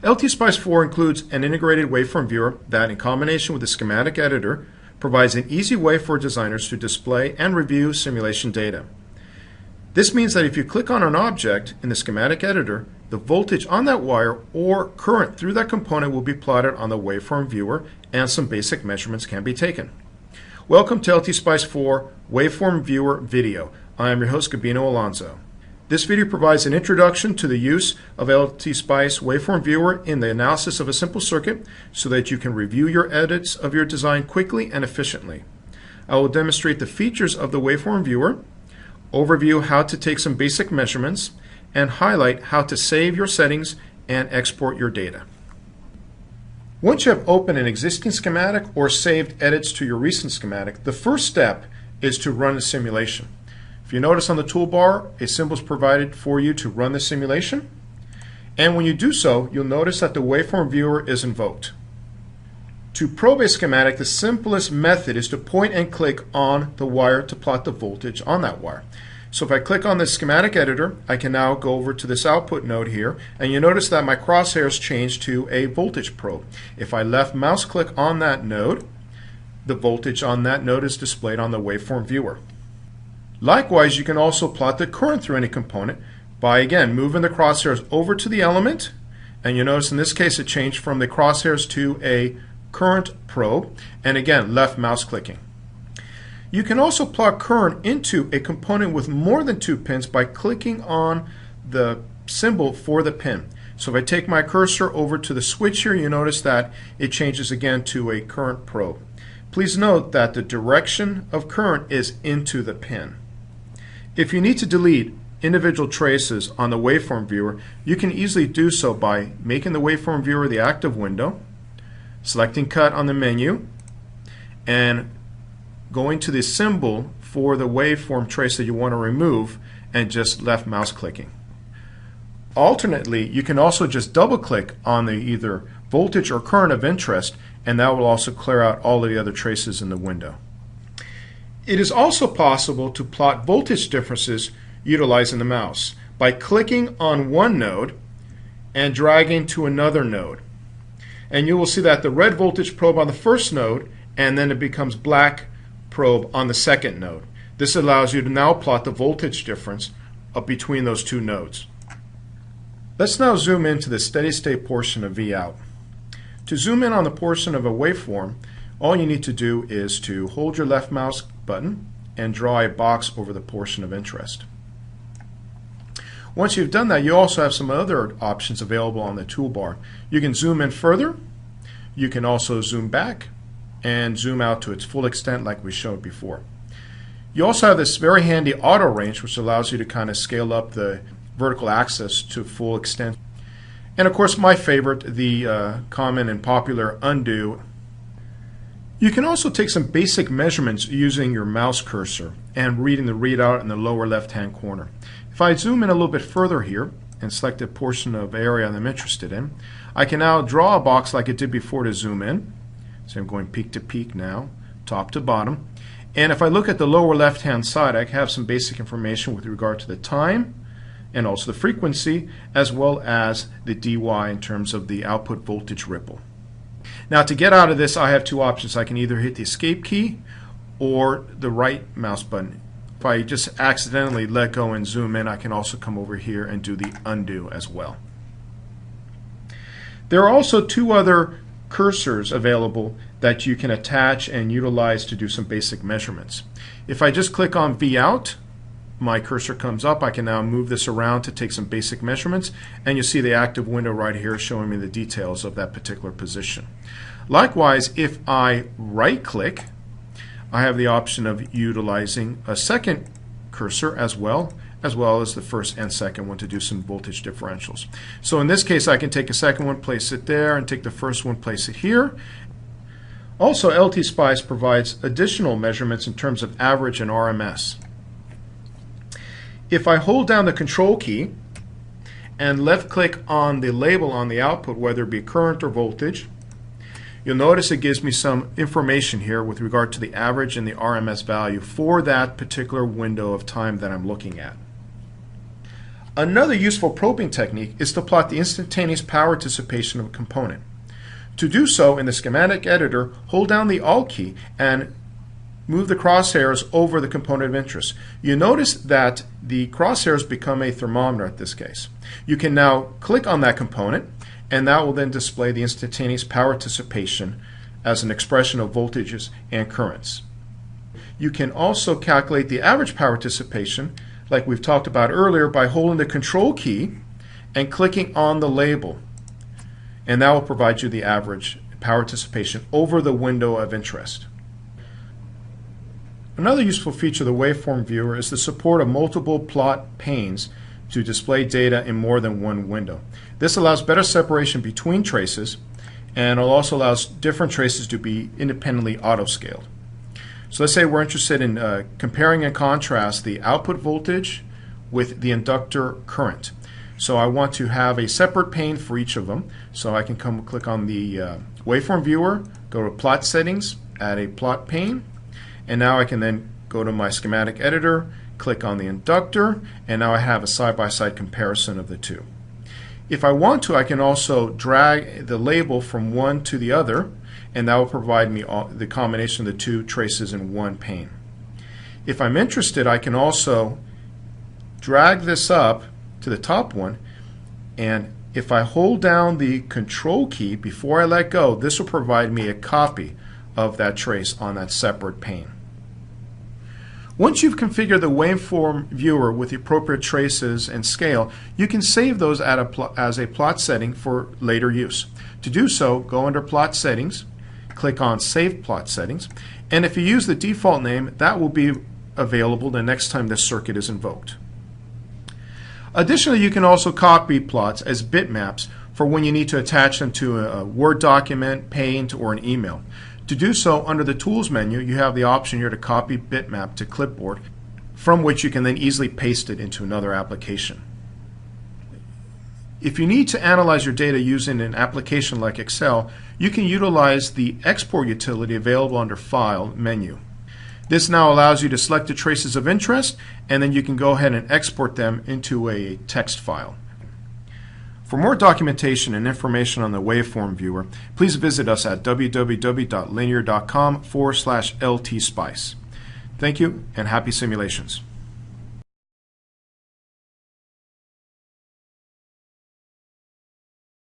LTspice 4 includes an integrated waveform viewer that, in combination with a schematic editor, provides an easy way for designers to display and review simulation data. This means that if you click on an object in the schematic editor, the voltage on that wire or current through that component will be plotted on the waveform viewer, and some basic measurements can be taken. Welcome to LTspice 4 Waveform Viewer video. I am your host, Gabino Alonso. This video provides an introduction to the use of LTspice Waveform Viewer in the analysis of a simple circuit so that you can review your edits of your design quickly and efficiently. I will demonstrate the features of the Waveform Viewer, overview how to take some basic measurements, and highlight how to save your settings and export your data. Once you have opened an existing schematic or saved edits to your recent schematic, the first step is to run a simulation. If you notice on the toolbar, a symbol is provided for you to run the simulation. And when you do so, you'll notice that the waveform viewer is invoked. To probe a schematic, the simplest method is to point and click on the wire to plot the voltage on that wire. So if I click on the schematic editor, I can now go over to this output node here, and you notice that my crosshairs change to a voltage probe. If I left mouse click on that node, the voltage on that node is displayed on the waveform viewer. Likewise, you can also plot the current through any component by, again, moving the crosshairs over to the element, and you notice in this case it changed from the crosshairs to a current probe, and again, left mouse clicking. You can also plot current into a component with more than 2 pins by clicking on the symbol for the pin. So if I take my cursor over to the switch here, you notice that it changes again to a current probe. Please note that the direction of current is into the pin. If you need to delete individual traces on the waveform viewer, you can easily do so by making the waveform viewer the active window, selecting cut on the menu, and going to the symbol for the waveform trace that you want to remove and just left mouse clicking. Alternately, you can also just double click on the either voltage or current of interest, and that will also clear out all of the other traces in the window. It is also possible to plot voltage differences utilizing the mouse by clicking on one node and dragging to another node. And you will see that the red voltage probe on the first node, and then it becomes black probe on the second node. This allows you to now plot the voltage difference between those two nodes. Let's now zoom into the steady state portion of Vout. To zoom in on the portion of a waveform, all you need to do is to hold your left mouse button and draw a box over the portion of interest. Once you've done that, you also have some other options available on the toolbar. You can zoom in further, you can also zoom back, and zoom out to its full extent like we showed before. You also have this very handy auto range, which allows you to kind of scale up the vertical axis to full extent. And of course, my favorite, the common and popular undo. You can also take some basic measurements using your mouse cursor and reading the readout in the lower left hand corner. If I zoom in a little bit further here and select a portion of area that I'm interested in, I can now draw a box like it did before to zoom in. So I'm going peak to peak now, top to bottom. And if I look at the lower left hand side, I have some basic information with regard to the time and also the frequency, as well as the dy in terms of the output voltage ripple. Now to get out of this, I have two options. I can either hit the escape key or the right mouse button. If I just accidentally let go and zoom in, I can also come over here and do the undo as well. There are also two other cursors available that you can attach and utilize to do some basic measurements. If I just click on Vout, my cursor comes up. I can now move this around to take some basic measurements, and you see the active window right here showing me the details of that particular position. Likewise, if I right click, I have the option of utilizing a second cursor as well as the first and second one to do some voltage differentials. So in this case, I can take a second one, place it there, and take the first one, place it here. Also, LTspice provides additional measurements in terms of average and RMS. If I hold down the control key and left click on the label on the output, whether it be current or voltage, you'll notice it gives me some information here with regard to the average and the RMS value for that particular window of time that I'm looking at. Another useful probing technique is to plot the instantaneous power dissipation of a component. To do so, in the schematic editor, hold down the Alt key and move the crosshairs over the component of interest. You notice that the crosshairs become a thermometer at this case. You can now click on that component, and that will then display the instantaneous power dissipation as an expression of voltages and currents. You can also calculate the average power dissipation, like we've talked about earlier, by holding the Control key and clicking on the label. And that will provide you the average power dissipation over the window of interest. Another useful feature of the waveform viewer is the support of multiple plot panes to display data in more than one window. This allows better separation between traces, and it also allows different traces to be independently auto-scaled. So let's say we're interested in comparing and contrast the output voltage with the inductor current. So I want to have a separate pane for each of them. So I can click on the waveform viewer, go to plot settings, add a plot pane, and now I can then go to my schematic editor, click on the inductor, and now I have a side-by-side comparison of the two. If I want to, I can also drag the label from one to the other, and that will provide me the combination of the two traces in one pane. If I'm interested, I can also drag this up to the top one, and if I hold down the Control key before I let go, this will provide me a copy of that trace on that separate pane. Once you've configured the waveform viewer with the appropriate traces and scale, you can save those as a plot setting for later use. To do so, go under Plot Settings, click on Save Plot Settings, and if you use the default name, that will be available the next time this circuit is invoked. Additionally, you can also copy plots as bitmaps for when you need to attach them to a Word document, Paint, or an email. To do so, under the Tools menu, you have the option here to copy bitmap to clipboard, from which you can then easily paste it into another application. If you need to analyze your data using an application like Excel, you can utilize the Export utility available under File menu. This now allows you to select the traces of interest, and then you can go ahead and export them into a text file. For more documentation and information on the waveform viewer, please visit us at www.linear.com/LTspice. Thank you and happy simulations.